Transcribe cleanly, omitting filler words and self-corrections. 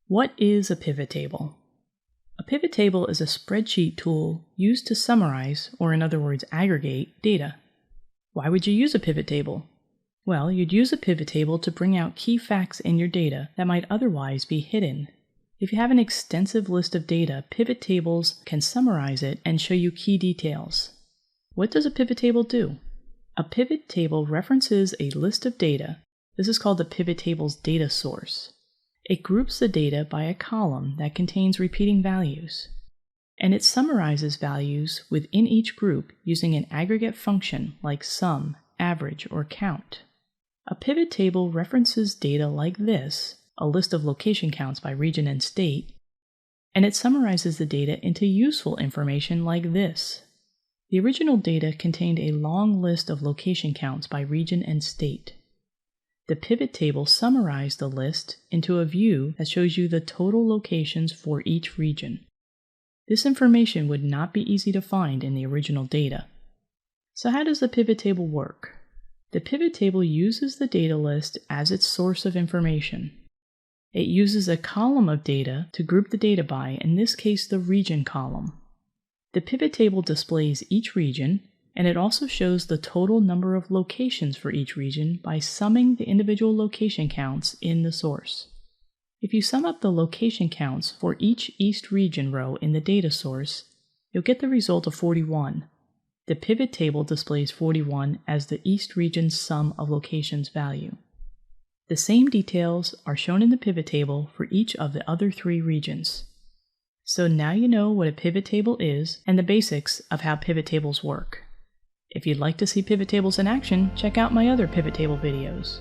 What is a pivot table? A pivot table is a spreadsheet tool used to summarize, or in other words, aggregate, data. Why would you use a pivot table? Well, you'd use a pivot table to bring out key facts in your data that might otherwise be hidden. If you have an extensive list of data, pivot tables can summarize it and show you key details. What does a pivot table do? A pivot table references a list of data. This is called the pivot table's data source. It groups the data by a column that contains repeating values, and it summarizes values within each group using an aggregate function like sum, average, or count. A pivot table references data like this, a list of location counts by region and state, and it summarizes the data into useful information like this. The original data contained a long list of location counts by region and state. The pivot table summarized the list into a view that shows you the total locations for each region. This information would not be easy to find in the original data. So how does the pivot table work? The pivot table uses the data list as its source of information. It uses a column of data to group the data by, in this case the region column. The pivot table displays each region, and it also shows the total number of locations for each region by summing the individual location counts in the source. If you sum up the location counts for each East region row in the data source, you'll get the result of 41. The pivot table displays 41 as the East region's sum of locations value. The same details are shown in the pivot table for each of the other 3 regions. So now you know what a pivot table is and the basics of how pivot tables work. If you'd like to see pivot tables in action, check out my other pivot table videos.